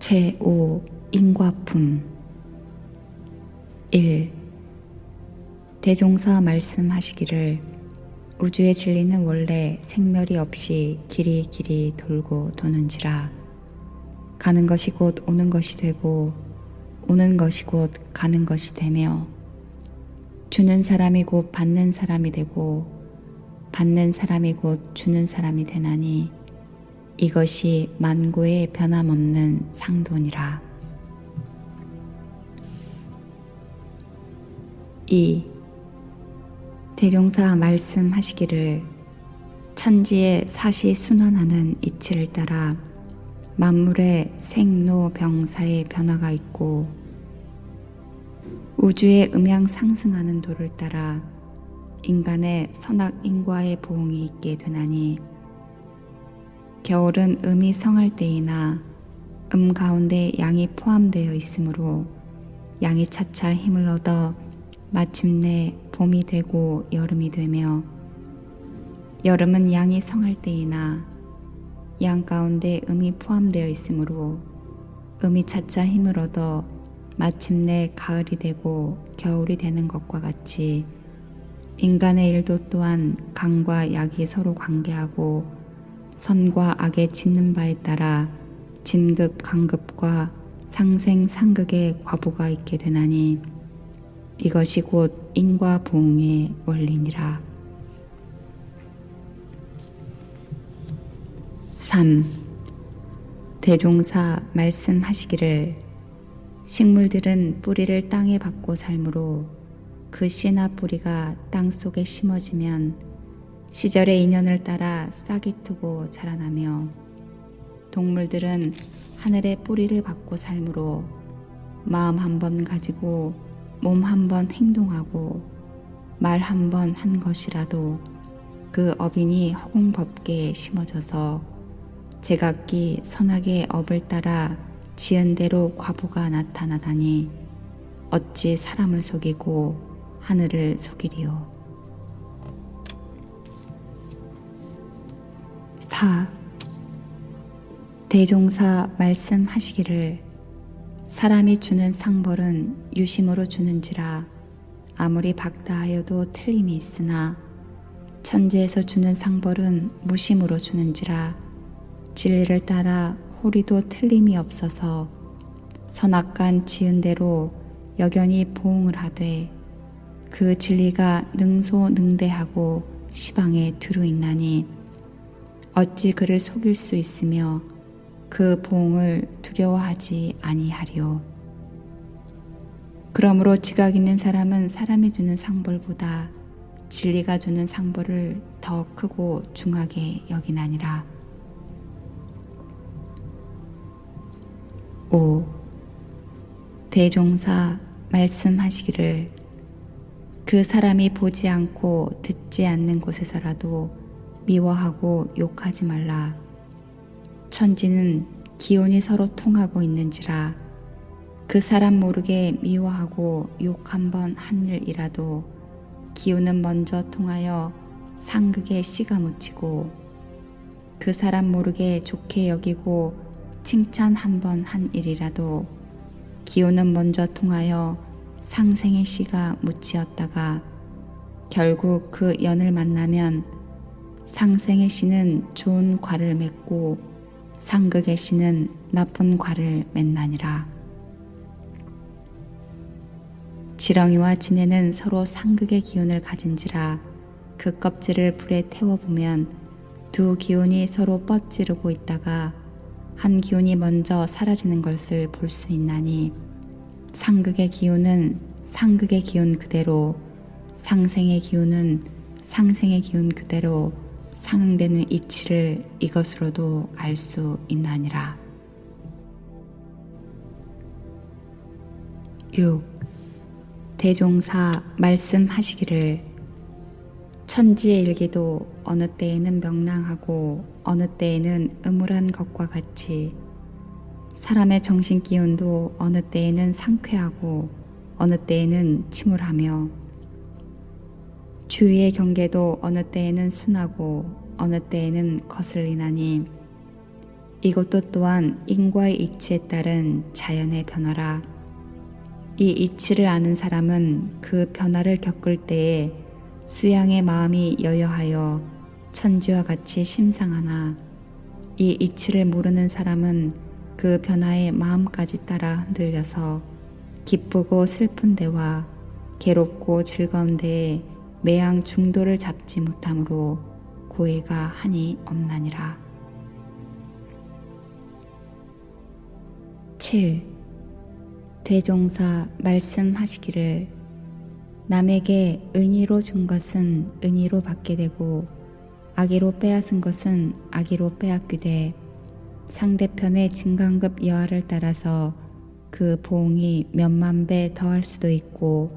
제5 인과품 1. 대종사 말씀하시기를 우주의 진리는 원래 생멸이 없이 길이 돌고 도는지라. 가는 것이 곧 오는 것이 되고 오는 것이 곧 가는 것이 되며 주는 사람이 곧 받는 사람이 되고 받는 사람이 곧 주는 사람이 되나니 이것이 만고의 변함없는 상도니라. 2. 대종사 말씀하시기를 천지의 사시 순환하는 이치를 따라 만물의 생로병사의 변화가 있고 우주의 음양 상승하는 도를 따라 인간의 선악인과의 보응이 있게 되나니 겨울은 음이 성할 때이나 가운데 양이 포함되어 있으므로 양이 차차 힘을 얻어 마침내 봄이 되고 여름이 되며 여름은 양이 성할 때이나 양 가운데 음이 포함되어 있으므로 음이 차차 힘을 얻어 마침내 가을이 되고 겨울이 되는 것과 같이 인간의 일도 또한 강과 약이 서로 관계하고 선과 악의 짓는 바에 따라 진급 강급과 상생 상극의 과보가 있게 되나니 이것이 곧 인과 보응의 원리니라. 3. 대종사 말씀하시기를 식물들은 뿌리를 땅에 박고 살므로 그 씨나 뿌리가 땅 속에 심어지면 시절의 인연을 따라 싹이 트고 자라나며 동물들은 하늘의 뿌리를 받고 살므로 마음 한 번 가지고 몸 한 번 행동하고 말 한 번 한 것이라도 그 업인이 허공법계에 심어져서 제각기 선악의 업을 따라 지은 대로 과보가 나타나다니 어찌 사람을 속이고 하늘을 속이리요. 4. 대종사 말씀하시기를 사람이 주는 상벌은 유심으로 주는지라 아무리 박다하여도 틀림이 있으나 천지에서 주는 상벌은 무심으로 주는지라 진리를 따라 호리도 틀림이 없어서 선악간 지은 대로 여견이 보응을 하되 그 진리가 능소능대하고 시방에 두루 있나니 어찌 그를 속일 수 있으며 그 보응을 두려워하지 아니하리요. 그러므로 지각 있는 사람은 사람이 주는 상벌보다 진리가 주는 상벌을 더 크고 중하게 여기나니라. 5. 대종사 말씀하시기를 그 사람이 보지 않고 듣지 않는 곳에서라도 미워하고 욕하지 말라. 천지는 기온이 서로 통하고 있는지라 그 사람 모르게 미워하고 욕 한 번 한 일이라도 기운은 먼저 통하여 상극에 씨가 묻히고 그 사람 모르게 좋게 여기고 칭찬 한 번 한 일이라도 기운은 먼저 통하여 상생의 씨가 묻히었다가 결국 그 연을 만나면 상생의 씨는 좋은 과를 맺고 상극의 씨는 나쁜 과를 맺나니라. 지렁이와 진해는 서로 상극의 기운을 가진지라 그 껍질을 불에 태워보면 두 기운이 서로 뻗지르고 있다가 한 기운이 먼저 사라지는 것을 볼 수 있나니 상극의 기운은 상극의 기운 그대로 상생의 기운은 상생의 기운 그대로 상응되는 이치를 이것으로도 알 수 있나니라. 6. 대종사 말씀하시기를 천지의 일기도 어느 때에는 명랑하고 어느 때에는 음울한 것과 같이 사람의 정신 기운도 어느 때에는 상쾌하고 어느 때에는 침울하며 주위의 경계도 어느 때에는 순하고 어느 때에는 거슬리나니 이것도 또한 인과의 이치에 따른 자연의 변화라. 이 이치를 아는 사람은 그 변화를 겪을 때에 수양의 마음이 여여하여 천지와 같이 심상하나, 이 이치를 모르는 사람은 그 변화의 마음까지 따라 흔들려서 기쁘고 슬픈 데와 괴롭고 즐거운 데에 매양 중도를 잡지 못하므로 고해가 한이 없나니라. 7. 대종사 말씀하시기를 남에게 은의로 준 것은 은의로 받게 되고 악의로 빼앗은 것은 악의로 빼앗기되 상대편의 진강급 여하를 따라서 그 보응이 몇만 배 더할 수도 있고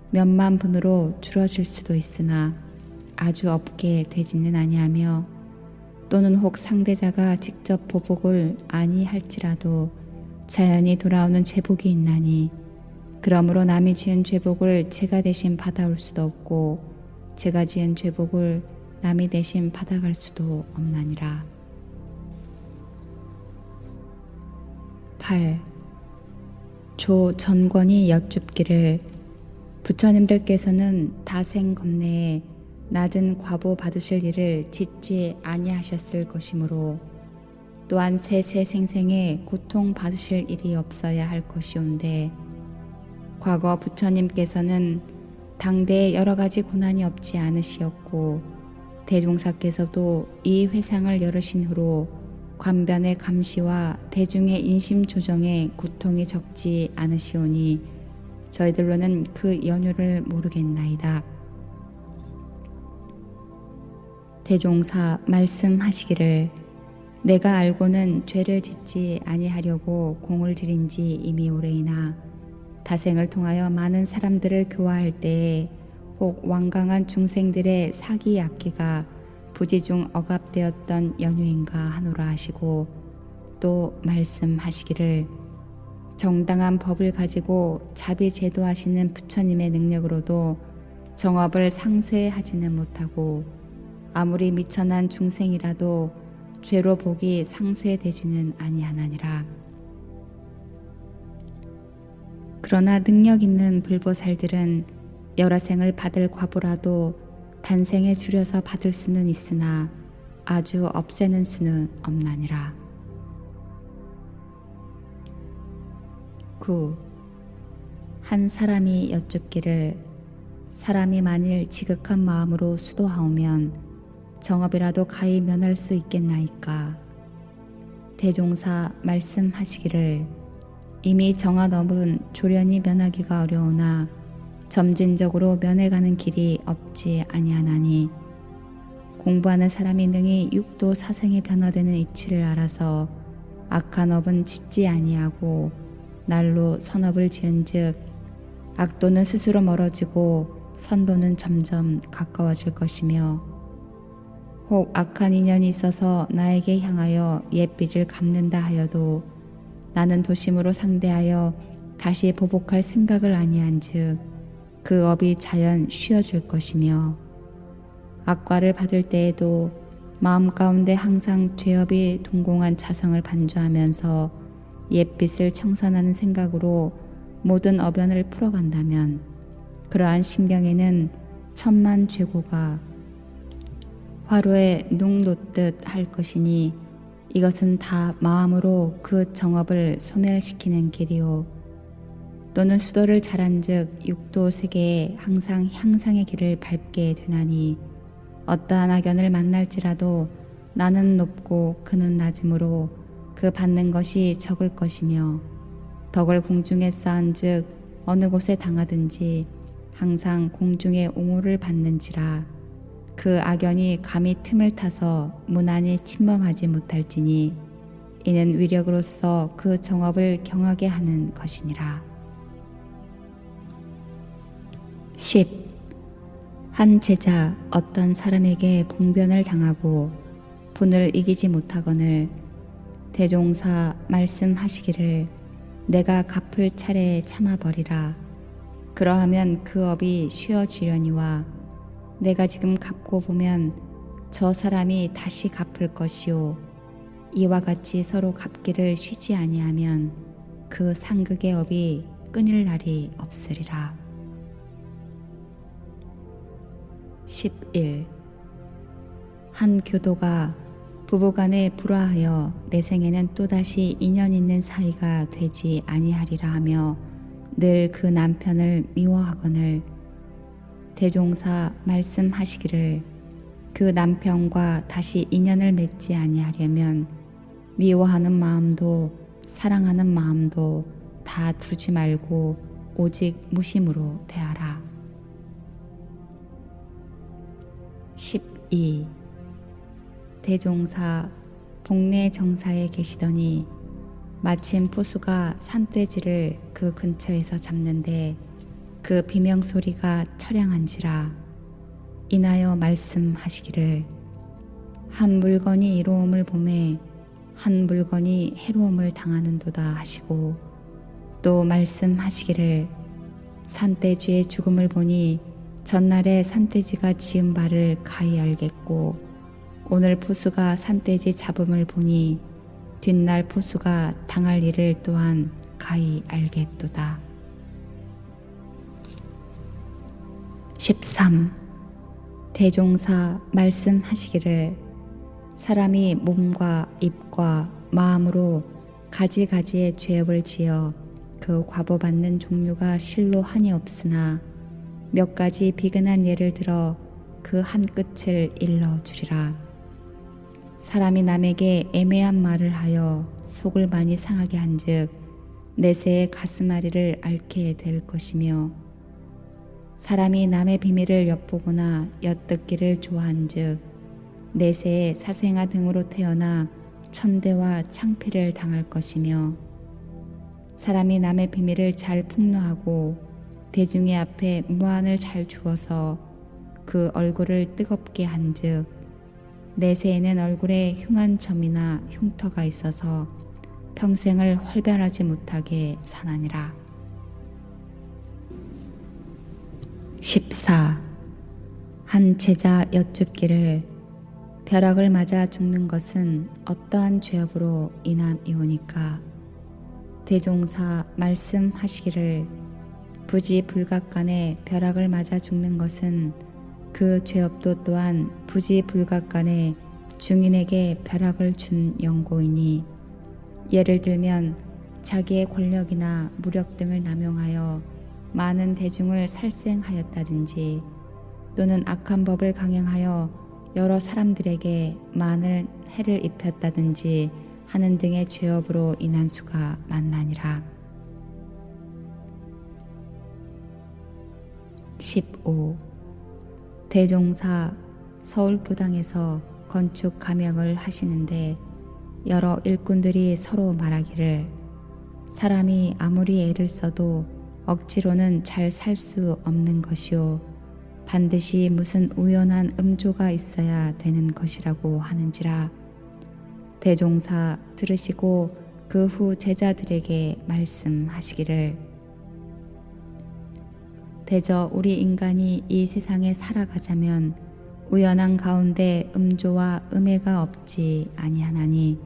몇만 분으로 줄어질 수도 있으나 아주 없게 되지는 아니하며, 또는 혹 상대자가 직접 보복을 아니할지라도 자연히 돌아오는 제복이 있나니, 그러므로 남이 지은 죄복을 제가 대신 받아올 수도 없고 제가 지은 죄복을 남이 대신 받아갈 수도 없나니라. 8. 조 전권이 여쭙기를 부처님들께서는 다생겁내에 낮은 과보 받으실 일을 짓지 아니하셨을 것이므로 또한 세세생생에 고통 받으실 일이 없어야 할 것이온데, 과거 부처님께서는 당대에 여러 가지 고난이 없지 않으시었고 대종사께서도 이 회상을 열으신 후로 관변의 감시와 대중의 인심 조정에 고통이 적지 않으시오니 저희들로는 그 연유를 모르겠나이다. 대종사 말씀하시기를 내가 알고는 죄를 짓지 아니하려고 공을 들인 지 이미 오래이나 다생을 통하여 많은 사람들을 교화할 때에 혹 완강한 중생들의 사기 악기가 부지중 억압되었던 연유인가 하노라 하시고, 또 말씀하시기를 정당한 법을 가지고 자비 제도하시는 부처님의 능력으로도 정업을 상쇄하지는 못하고 아무리 미천한 중생이라도 죄로 복이 상쇄되지는 아니하나니라. 그러나 능력 있는 불보살들은 여러 생을 받을 과보라도 단생에 줄여서 받을 수는 있으나 아주 없애는 수는 없나니라. 9. 한 사람이 여쭙기를 사람이 만일 지극한 마음으로 수도하오면 정업이라도 가히 면할 수 있겠나이까. 대종사 말씀하시기를 이미 정한업은 조련이 면하기가 어려우나 점진적으로 면해가는 길이 없지 아니하나니, 공부하는 사람이 능히 육도 사생에 변화되는 이치를 알아서 악한 업은 짓지 아니하고 날로 선업을 지은즉 악도는 스스로 멀어지고 선도는 점점 가까워질 것이며, 혹 악한 인연이 있어서 나에게 향하여 옛빚을 갚는다 하여도 나는 도심으로 상대하여 다시 보복할 생각을 아니한즉 그 업이 자연 쉬어질 것이며, 악과를 받을 때에도 마음 가운데 항상 죄업이 동공한 자성을 반주하면서 옛빚을 청산하는 생각으로 모든 어변을 풀어간다면 그러한 심경에는 천만 죄고가 화로에 눅 놓듯 할 것이니, 이것은 다 마음으로 그 정업을 소멸시키는 길이요, 또는 수도를 잘한즉 육도 세계에 항상 향상의 길을 밟게 되나니, 어떠한 악연을 만날지라도 나는 높고 그는 낮으므로 그 받는 것이 적을 것이며, 덕을 공중에 쌓은즉 어느 곳에 당하든지 항상 공중의 옹호를 받는지라. 그 악연이 감히 틈을 타서 무난히 침범하지 못할지니 이는 위력으로서 그 정업을 경하게 하는 것이니라. 10. 한 제자 어떤 사람에게 봉변을 당하고 분을 이기지 못하거늘 대종사 말씀하시기를 내가 갚을 차례에 참아버리라. 그러하면 그 업이 쉬어지려니와 내가 지금 갚고 보면 저 사람이 다시 갚을 것이요 이와 같이 서로 갚기를 쉬지 아니하면 그 상극의 업이 끊일 날이 없으리라. 11. 한 교도가 부부간에 불화하여 내 생에는 또다시 인연 있는 사이가 되지 아니하리라 하며 늘 그 남편을 미워하거늘 대종사 말씀하시기를 그 남편과 다시 인연을 맺지 아니하려면 미워하는 마음도 사랑하는 마음도 다 두지 말고 오직 무심으로 대하라. 12. 대종사 복내 정사에 계시더니 마침 포수가 산돼지를 그 근처에서 잡는데 그 비명소리가 처량한지라 인하여 말씀하시기를 한 물건이 이로움을 보매 한 물건이 해로움을 당하는도다 하시고 또 말씀하시기를 산돼지의 죽음을 보니 전날에 산돼지가 지은 바를 가히 알겠고 오늘 포수가 산돼지 잡음을 보니 뒷날 포수가 당할 일을 또한 가히 알겠도다. 13. 대종사 말씀하시기를 사람이 몸과 입과 마음으로 가지가지의 죄업을 지어 그 과보받는 종류가 실로 한이 없으나 몇 가지 비근한 예를 들어 그 한 끝을 일러 주리라. 사람이 남에게 애매한 말을 하여 속을 많이 상하게 한즉 내세의 가슴앓이를 앓게 될 것이며 사람이 남의 비밀을 엿보거나 엿듣기를 좋아한즉 내세의 사생아 등으로 태어나 천대와 창피를 당할 것이며 사람이 남의 비밀을 잘 폭로하고 대중의 앞에 무안을 잘 주어서 그 얼굴을 뜨겁게 한즉 내세에는 얼굴에 흉한 점이나 흉터가 있어서 평생을 헐변하지 못하게 사나니라. 14. 한 제자 여쭙기를 벼락을 맞아 죽는 것은 어떠한 죄업으로 인함이오니까 대종사 말씀하시기를 부지불각간에 벼락을 맞아 죽는 것은 그 죄업도 또한 부지불각간에 중인에게 벼락을 준 연고이니 예를 들면 자기의 권력이나 무력 등을 남용하여 많은 대중을 살생하였다든지 또는 악한 법을 강행하여 여러 사람들에게 많은 해를 입혔다든지 하는 등의 죄업으로 인한 수가 많나니라. 15. 대종사 서울교당에서 건축 감역을 하시는데 여러 일꾼들이 서로 말하기를 사람이 아무리 애를 써도 억지로는 잘 살 수 없는 것이요 반드시 무슨 우연한 음조가 있어야 되는 것이라고 하는지라 대종사 들으시고 그 후 제자들에게 말씀하시기를 대저 우리 인간이 이 세상에 살아가자면 우연한 가운데 음조와 음해가 없지 아니하나니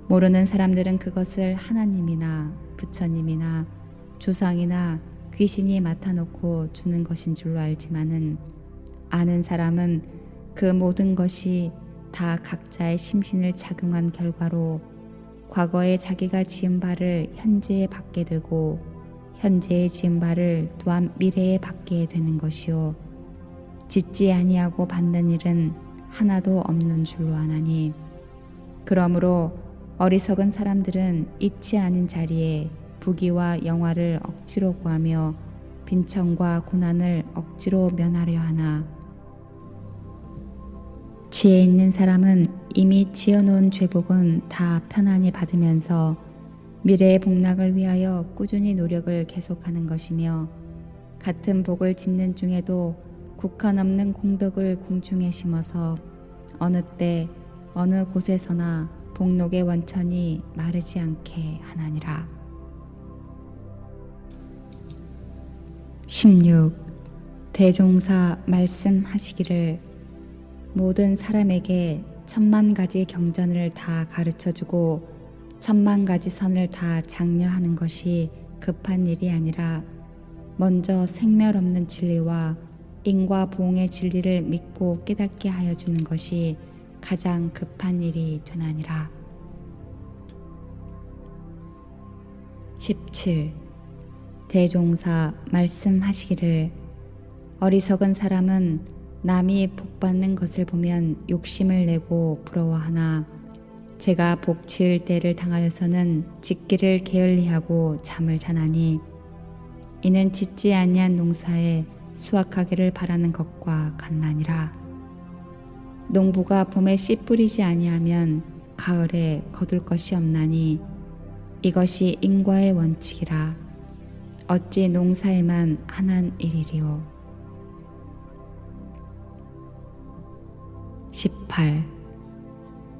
모르는 사람들은 그것을 하나님이나 부처님이나 주상이나 귀신이 맡아놓고 주는 것인 줄로 알지만은 아는 사람은 그 모든 것이 다 각자의 심신을 작용한 결과로 과거에 자기가 지은 바를 현재에 받게 되고 현재에 지은 바를 또한 미래에 받게 되는 것이요 짓지 아니하고 받는 일은 하나도 없는 줄로 아나니 그러므로 어리석은 사람들은 이치 않은 자리에 부귀와 영화를 억지로 구하며 빈청과 고난을 억지로 면하려 하나 지혜 있는 사람은 이미 지어놓은 죄복은 다 편안히 받으면서 미래의 복락을 위하여 꾸준히 노력을 계속하는 것이며 같은 복을 짓는 중에도 국한 없는 공덕을 공중에 심어서 어느 때 어느 곳에서나 복록의 원천이 마르지 않게 하나니라. 16. 대종사 말씀하시기를 모든 사람에게 천만 가지 경전을 다 가르쳐주고 천만 가지 선을 다 장려하는 것이 급한 일이 아니라 먼저 생멸 없는 진리와 인과 보응의 진리를 믿고 깨닫게 하여 주는 것이 가장 급한 일이 되나니라. 17. 대종사 말씀하시기를 어리석은 사람은 남이 복받는 것을 보면 욕심을 내고 부러워하나 제가 복 지을 때를 당하여서는 짓기를 게을리하고 잠을 자나니 이는 짓지 아니한 농사에 수확하기를 바라는 것과 같나니라. 농부가 봄에 씨 뿌리지 아니하면 가을에 거둘 것이 없나니 이것이 인과의 원칙이라. 어찌 농사에만 한한 일이리요. 18.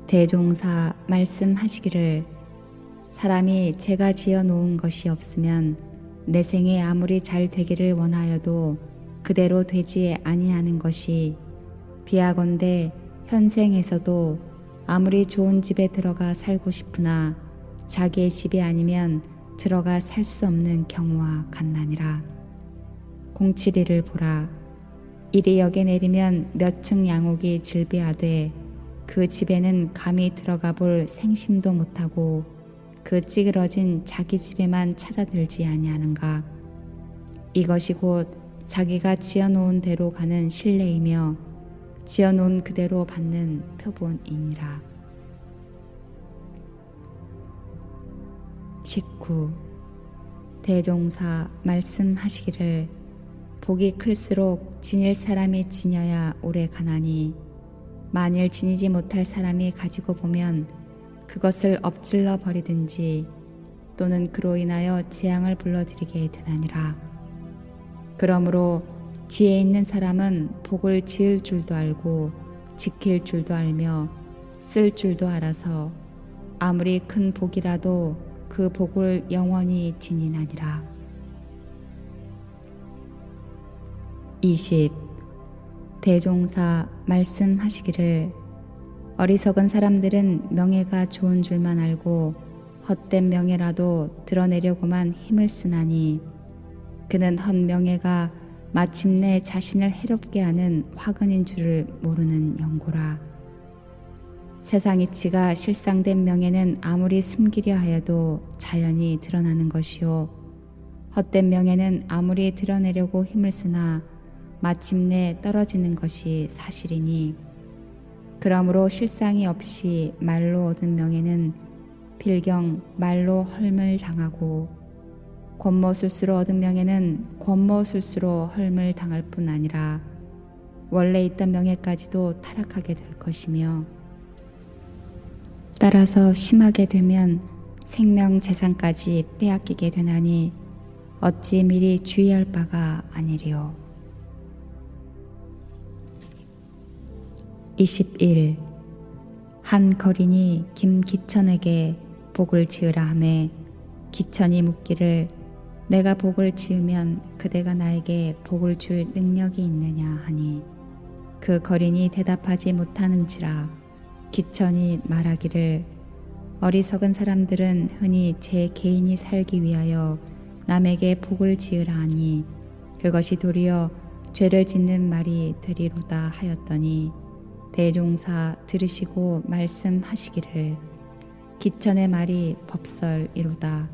대종사 말씀하시기를 사람이 제가 지어 놓은 것이 없으면 내 생에 아무리 잘 되기를 원하여도 그대로 되지 아니하는 것이 비하건대 현생에서도 아무리 좋은 집에 들어가 살고 싶으나 자기의 집이 아니면 들어가 살 수 없는 경우와 같나니라. 071을 보라. 이리 역에 내리면 몇 층 양옥이 질비하되 그 집에는 감히 들어가 볼 생심도 못하고 그 찌그러진 자기 집에만 찾아들지 아니하는가. 이것이 곧 자기가 지어놓은 대로 가는 신뢰이며 지어놓은 그대로 받는 표본이니라. 19. 대종사 말씀하시기를 복이 클수록 지닐 사람이 지녀야 오래 가나니 만일 지니지 못할 사람이 가지고 보면 그것을 엎질러 버리든지 또는 그로 인하여 재앙을 불러들이게 되나니라. 그러므로 지혜 있는 사람은 복을 지을 줄도 알고 지킬 줄도 알며 쓸 줄도 알아서 아무리 큰 복이라도 그 복을 영원히 지니나니라. 20. 대종사 말씀하시기를 어리석은 사람들은 명예가 좋은 줄만 알고 헛된 명예라도 드러내려고만 힘을 쓰나니 그는 헛명예가 마침내 자신을 해롭게 하는 화근인 줄을 모르는 연고라. 세상 이치가 실상된 명예는 아무리 숨기려 하여도 자연히 드러나는 것이요 헛된 명예는 아무리 드러내려고 힘을 쓰나 마침내 떨어지는 것이 사실이니 그러므로 실상이 없이 말로 얻은 명예는 필경 말로 헐물 당하고 권모술수로 얻은 명예는 권모술수로 헐물 당할 뿐 아니라 원래 있던 명예까지도 타락하게 될 것이며 따라서 심하게 되면 생명 재산까지 빼앗기게 되나니 어찌 미리 주의할 바가 아니리요. 21. 한 거린이 김기천에게 복을 지으라 하매 기천이 묻기를 내가 복을 지으면 그대가 나에게 복을 줄 능력이 있느냐 하니 그 거린이 대답하지 못하는지라 기천이 말하기를 어리석은 사람들은 흔히 제 개인이 살기 위하여 남에게 복을 지으라 하니 그것이 도리어 죄를 짓는 말이 되리로다 하였더니 대종사 들으시고 말씀하시기를 기천의 말이 법설이로다.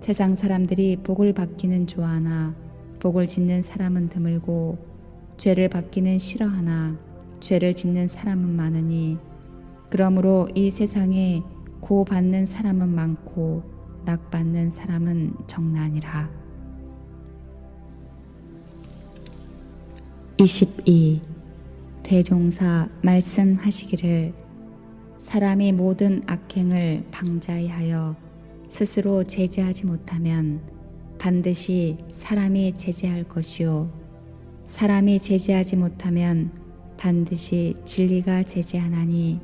세상 사람들이 복을 받기는 좋아하나 복을 짓는 사람은 드물고 죄를 받기는 싫어하나 죄를 짓는 사람은 많으니 그러므로 이 세상에 고 받는 사람은 많고 낙 받는 사람은 적나니라. 22. 대종사 말씀하시기를 사람이 모든 악행을 방자히하여 스스로 제재하지 못하면 반드시 사람이 제재할 것이요 사람이 제재하지 못하면 반드시 진리가 제재하나니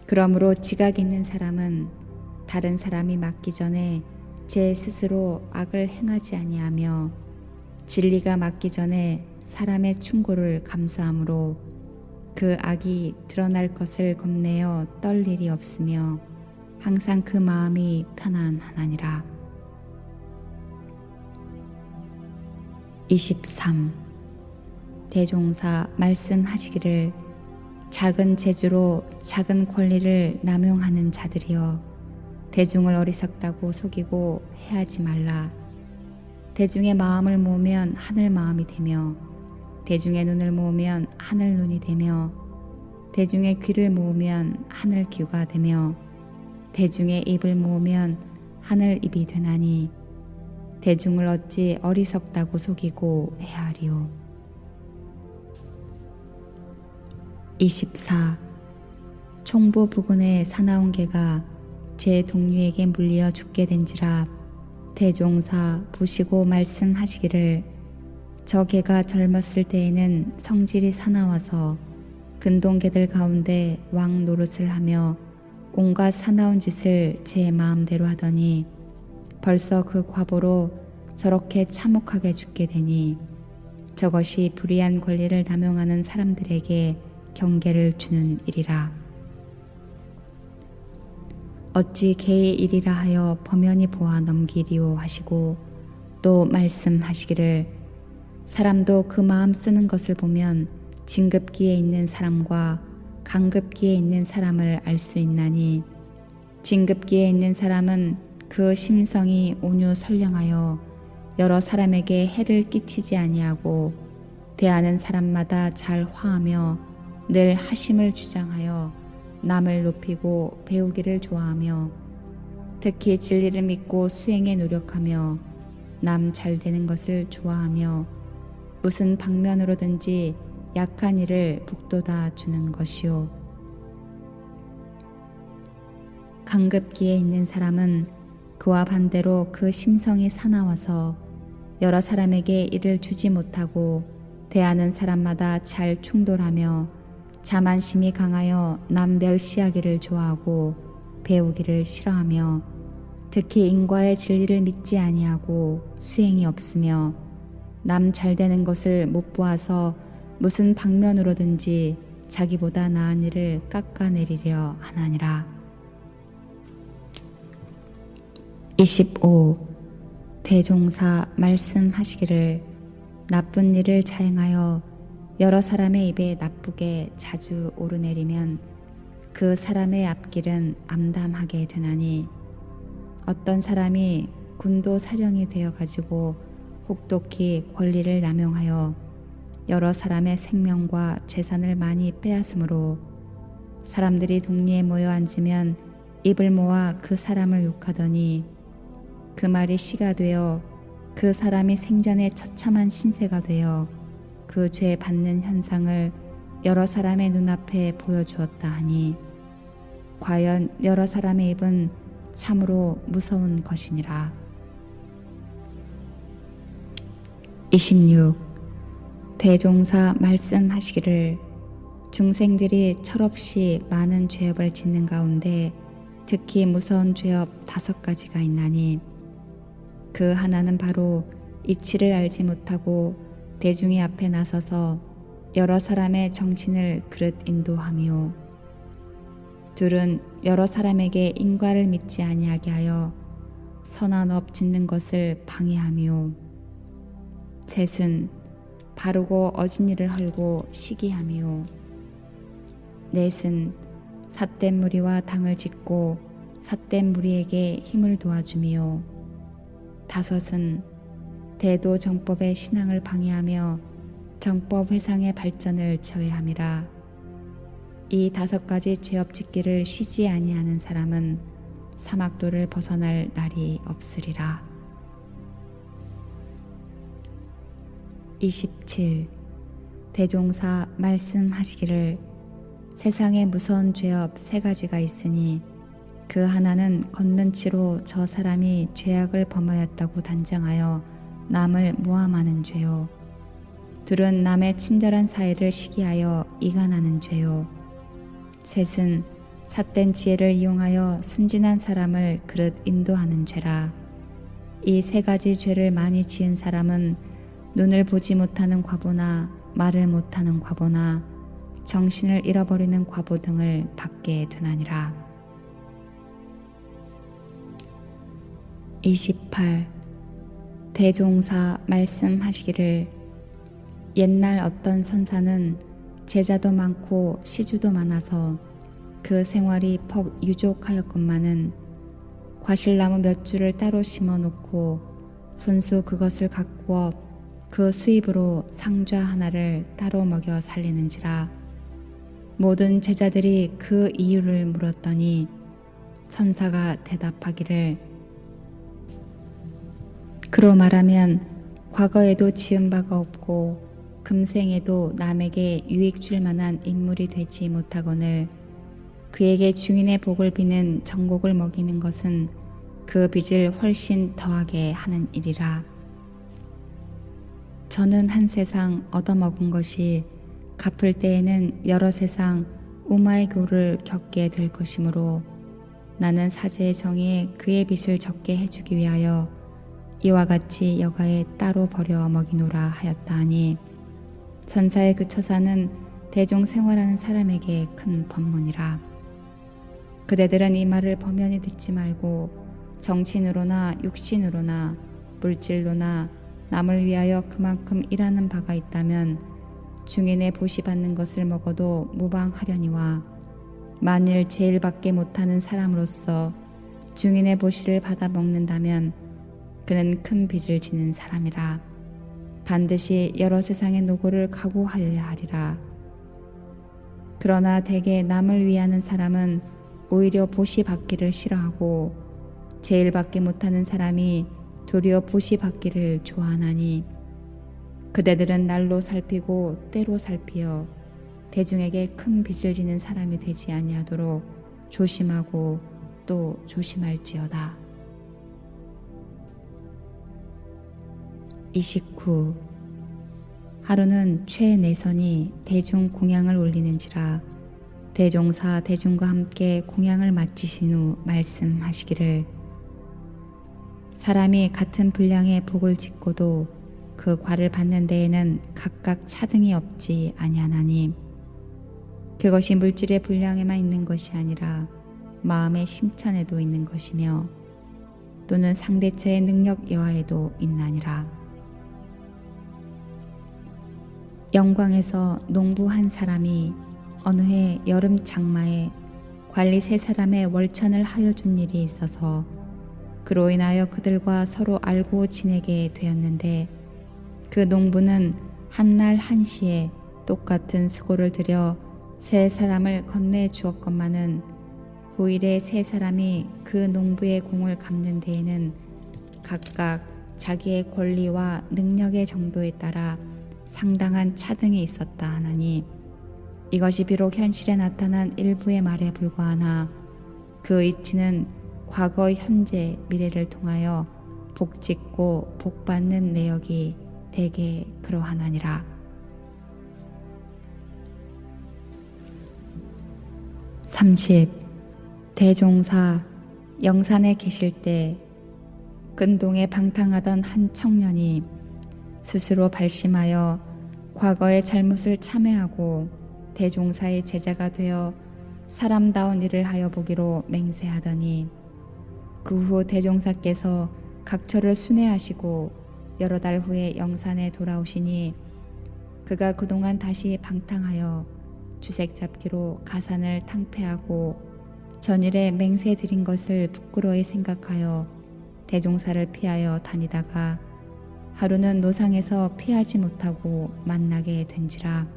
그러므로 지각 있는 사람은 다른 사람이 맞기 전에 제 스스로 악을 행하지 아니하며 진리가 맞기 전에 사람의 충고를 감수하므로 그 악이 드러날 것을 겁내어 떨 일이 없으며 항상 그 마음이 편안하니라. 23. 대종사 말씀하시기를 작은 재주로 작은 권리를 남용하는 자들이여 대중을 어리석다고 속이고 해하지 말라. 대중의 마음을 모으면 하늘 마음이 되며 대중의 눈을 모으면 하늘 눈이 되며 대중의 귀를 모으면 하늘 귀가 되며 대중의 입을 모으면 하늘 입이 되나니 대중을 어찌 어리석다고 속이고 해하리요. 24. 총부 부근의 사나운 개가 제 동류에게 물려 죽게 된지라 대종사 보시고 말씀하시기를 저 개가 젊었을 때에는 성질이 사나워서 근동개들 가운데 왕 노릇을 하며 온갖 사나운 짓을 제 마음대로 하더니 벌써 그 과보로 저렇게 참혹하게 죽게 되니 저것이 불의한 권리를 남용하는 사람들에게 경계를 주는 일이라. 어찌 개의 일이라 하여 범연히 보아 넘기리오 하시고 또 말씀하시기를 사람도 그 마음 쓰는 것을 보면 진급기에 있는 사람과 강급기에 있는 사람을 알 수 있나니 진급기에 있는 사람은 그 심성이 온유 선량하여 여러 사람에게 해를 끼치지 아니하고 대하는 사람마다 잘 화하며 늘 하심을 주장하여 남을 높이고 배우기를 좋아하며 특히 진리를 믿고 수행에 노력하며 남 잘 되는 것을 좋아하며 무슨 방면으로든지 약한 이를 북돋아 주는 것이요. 강급기에 있는 사람은 그와 반대로 그 심성이 사나워서 여러 사람에게 일을 주지 못하고 대하는 사람마다 잘 충돌하며 자만심이 강하여 남 멸시하기를 좋아하고 배우기를 싫어하며 특히 인과의 진리를 믿지 아니하고 수행이 없으며 남 잘되는 것을 못 보아서 무슨 방면으로든지 자기보다 나은 일을 깎아내리려 하나니라. 25. 대종사 말씀하시기를 나쁜 일을 자행하여 여러 사람의 입에 나쁘게 자주 오르내리면 그 사람의 앞길은 암담하게 되나니 어떤 사람이 군도 사령이 되어 가지고 혹독히 권리를 남용하여 여러 사람의 생명과 재산을 많이 빼앗으므로 사람들이 동리에 모여 앉으면 입을 모아 그 사람을 욕하더니 그 말이 씨가 되어 그 사람이 생전에 처참한 신세가 되어 그 죄 받는 현상을 여러 사람의 눈앞에 보여주었다 하니 과연 여러 사람의 입은 참으로 무서운 것이니라. 26. 대종사 말씀하시기를 중생들이 철없이 많은 죄업을 짓는 가운데 특히 무서운 죄업 5가지가 있나니 그 하나는 바로 이치를 알지 못하고 대중의 앞에 나서서 여러 사람의 정신을 그릇 인도하며 둘은 여러 사람에게 인과를 믿지 아니하게 하여 선한 업 짓는 것을 방해하며 셋은 바르고 어진 일을 헐고 시기하며 넷은 삿된 무리와 당을 짓고 삿된 무리에게 힘을 도와주며 다섯은 대도 정법의 신앙을 방해하며 정법 회상의 발전을 저해함이라. 이 5가지 죄업 짓기를 쉬지 아니하는 사람은 사막도를 벗어날 날이 없으리라. 27. 대종사 말씀하시기를 세상에 무서운 죄업 3가지가 있으니 그 하나는 걷는치로 저 사람이 죄악을 범하였다고 단정하여 남을 모함하는 죄요. 둘은 남의 친절한 사이를 시기하여 이간하는 죄요. 셋은 삿된 지혜를 이용하여 순진한 사람을 그릇 인도하는 죄라. 이 3가지 죄를 많이 지은 사람은 눈을 보지 못하는 과보나 말을 못하는 과보나 정신을 잃어버리는 과부 등을 받게 되나니라. 28. 대종사 말씀하시기를 옛날 어떤 선사는 제자도 많고 시주도 많아서 그 생활이 퍽 유족하였건만은 과실나무 몇 줄을 따로 심어놓고 손수 그것을 가꾸어 그 수입으로 상좌 하나를 따로 먹여 살리는지라. 모든 제자들이 그 이유를 물었더니 선사가 대답하기를 그로 말하면 과거에도 지은 바가 없고 금생에도 남에게 유익 줄 만한 인물이 되지 못하거늘 그에게 중인의 복을 비는 정곡을 먹이는 것은 그 빚을 훨씬 더하게 하는 일이라. 저는 한 세상 얻어먹은 것이 갚을 때에는 여러 세상 우마의 교를 겪게 될 것이므로 나는 사제의 정의에 그의 빚을 적게 해주기 위하여 이와 같이 여가에 따로 버려 먹이노라 하였다 하니 선사의 그 처사는 대종 생활하는 사람에게 큰 법문이라. 그대들은 이 말을 범연히 듣지 말고 정신으로나 육신으로나 물질로나 남을 위하여 그만큼 일하는 바가 있다면 중인의 보시 받는 것을 먹어도 무방하려니와 만일 제일 받게 못하는 사람으로서 중인의 보시를 받아 먹는다면 그는 큰 빚을 지는 사람이라. 반드시 여러 세상의 노고를 각오하여야 하리라. 그러나 대개 남을 위하는 사람은 오히려 보시 받기를 싫어하고 제일 받기 못하는 사람이 도리어 보시 받기를 좋아하나니 그대들은 날로 살피고 때로 살피어 대중에게 큰 빚을 지는 사람이 되지 아니하도록 조심하고 또 조심할지어다. 29. 하루는 최내선이 대중 공양을 올리는지라 대종사 대중과 함께 공양을 마치신 후 말씀하시기를 사람이 같은 분량의 복을 짓고도 그 과를 받는 데에는 각각 차등이 없지 아니하나니 그것이 물질의 분량에만 있는 것이 아니라 마음의 심천에도 있는 것이며 또는 상대처의 능력 여하에도 있나니라. 영광에서 농부 한 사람이 어느 해 여름 장마에 관리 세 사람의 월천을 하여 준 일이 있어서 그로 인하여 그들과 서로 알고 지내게 되었는데 그 농부는 한날 한시에 똑같은 수고를 들여 세 사람을 건네 주었건만은 후일에 세 사람이 그 농부의 공을 갚는 데에는 각각 자기의 권리와 능력의 정도에 따라 상당한 차등이 있었다 하나니 이것이 비록 현실에 나타난 일부의 말에 불과하나 그 이치는 과거, 현재, 미래를 통하여 복짓고 복받는 내역이 대개 그러하나니라. 30. 대종사 영산에 계실 때 근동에 방탕하던 한 청년이 스스로 발심하여 과거의 잘못을 참회하고 대종사의 제자가 되어 사람다운 일을 하여 보기로 맹세하더니 그 후 대종사께서 각처를 순회하시고 여러 달 후에 영산에 돌아오시니 그가 그동안 다시 방탕하여 주색 잡기로 가산을 탕폐하고 전일에 맹세 드린 것을 부끄러이 생각하여 대종사를 피하여 다니다가 하루는 노상에서 피하지 못하고 만나게 된지라.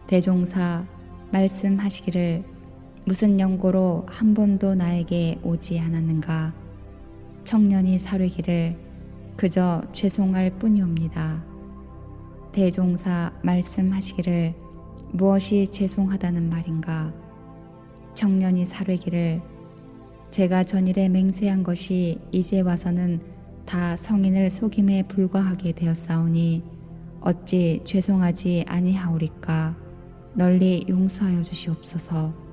대종사 말씀하시기를 무슨 연고로 한 번도 나에게 오지 않았는가. 청년이 사르기를 그저 죄송할 뿐이옵니다. 대종사 말씀하시기를 무엇이 죄송하다는 말인가. 청년이 사르기를 제가 전일에 맹세한 것이 이제 와서는 다 성인을 속임에 불과하게 되었사오니 어찌 죄송하지 아니하오리까. 널리 용서하여 주시옵소서.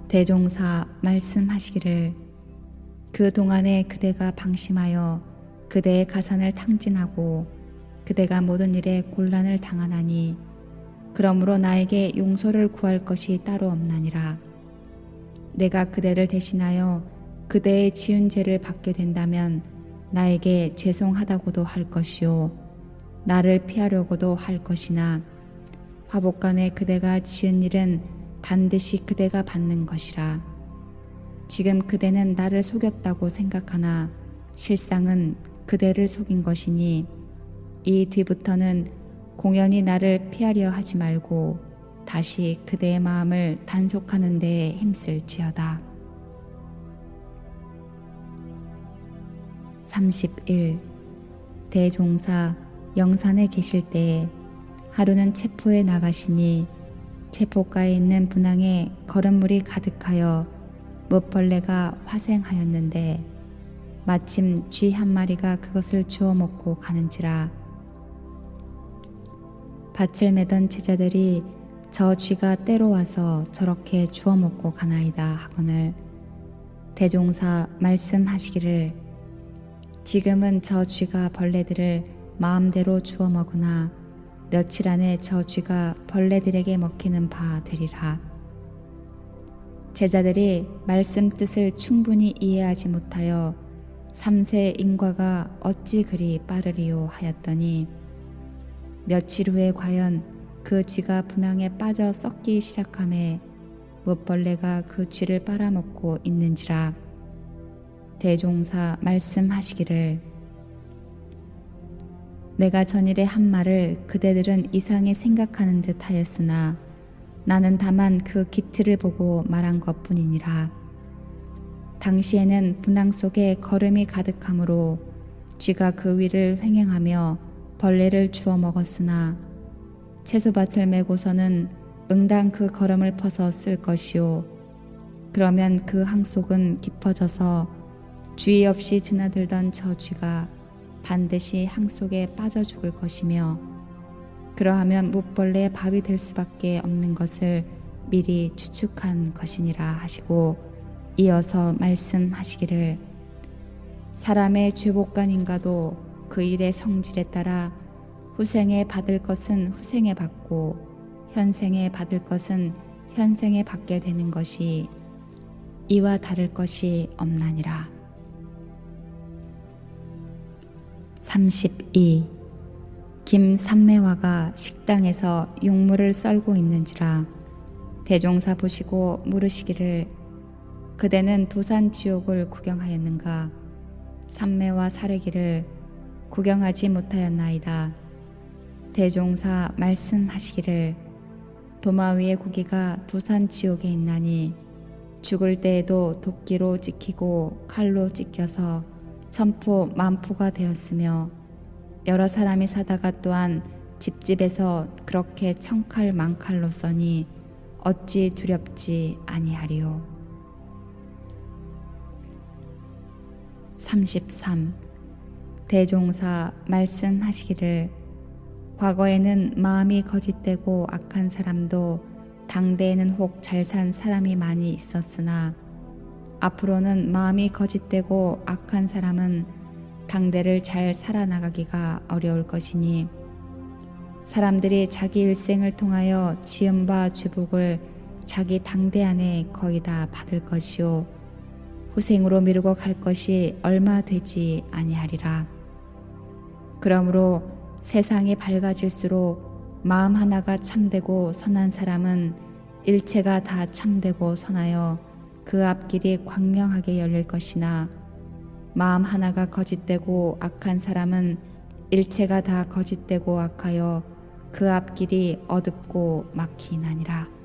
대종사 말씀하시기를 그 동안에 그대가 방심하여 그대의 가산을 탕진하고 그대가 모든 일에 곤란을 당하나니 그러므로 나에게 용서를 구할 것이 따로 없나니라. 내가 그대를 대신하여 그대의 지은 죄를 받게 된다면 나에게 죄송하다고도 할 것이요 나를 피하려고도 할 것이나 화복간에 그대가 지은 일은 반드시 그대가 받는 것이라. 지금 그대는 나를 속였다고 생각하나 실상은 그대를 속인 것이니 이 뒤부터는 공연히 나를 피하려 하지 말고 다시 그대의 마음을 단속하는 데에 힘쓸지어다. 31. 대종사 영산에 계실 때에 하루는 체포에 나가시니 체포가에 있는 분항에 거름물이 가득하여 못벌레가 화생하였는데 마침 쥐 한 마리가 그것을 주워 먹고 가는지라. 밭을 매던 제자들이 저 쥐가 때로 와서 저렇게 주워 먹고 가나이다 하거늘 대종사 말씀하시기를 지금은 저 쥐가 벌레들을 마음대로 주워 먹으나 며칠 안에 저 쥐가 벌레들에게 먹히는 바 되리라. 제자들이 말씀 뜻을 충분히 이해하지 못하여 삼세 인과가 어찌 그리 빠르리요 하였더니 며칠 후에 과연 그 쥐가 분항에 빠져 썩기 시작하매 못벌레가 그 쥐를 빨아먹고 있는지라. 대종사 말씀하시기를 내가 전일에 한 말을 그대들은 이상히 생각하는 듯 하였으나 나는 다만 그 기틀을 보고 말한 것뿐이니라. 당시에는 분항 속에 거름이 가득하므로 쥐가 그 위를 횡행하며 벌레를 주워 먹었으나 채소밭을 메고서는 응당 그 거름을 퍼서 쓸 것이요 그러면 그 항 속은 깊어져서 주의 없이 드나들던 저 쥐가 반드시 항 속에 빠져 죽을 것이며 그러하면 못벌레의 밥이 될 수밖에 없는 것을 미리 추측한 것이니라 하시고 이어서 말씀하시기를 사람의 죄복간인가도 그 일의 성질에 따라 후생에 받을 것은 후생에 받고 현생에 받을 것은 현생에 받게 되는 것이 이와 다를 것이 없나니라. 32. 김삼매화가 식당에서 육물을 썰고 있는지라. 대종사 보시고 물으시기를 그대는 도산지옥을 구경하였는가? 삼매화 사르기를 구경하지 못하였나이다. 대종사 말씀하시기를 도마 위의 고기가 도산지옥에 있나니 죽을 때에도 도끼로 찍히고 칼로 찢겨서 천포 만포가 되었으며 여러 사람이 사다가 또한 집집에서 그렇게 청칼 만칼로 써니 어찌 두렵지 아니하리요. 33. 대종사 말씀하시기를 과거에는 마음이 거짓되고 악한 사람도 당대에는 혹 잘 산 사람이 많이 있었으나 앞으로는 마음이 거짓되고 악한 사람은 당대를 잘 살아나가기가 어려울 것이니 사람들이 자기 일생을 통하여 지은 바 죄복을 자기 당대 안에 거의 다 받을 것이요 후생으로 미루고 갈 것이 얼마 되지 아니하리라. 그러므로 세상이 밝아질수록 마음 하나가 참되고 선한 사람은 일체가 다 참되고 선하여 그 앞길이 광명하게 열릴 것이나 마음 하나가 거짓되고 악한 사람은 일체가 다 거짓되고 악하여 그 앞길이 어둡고 막히나니라.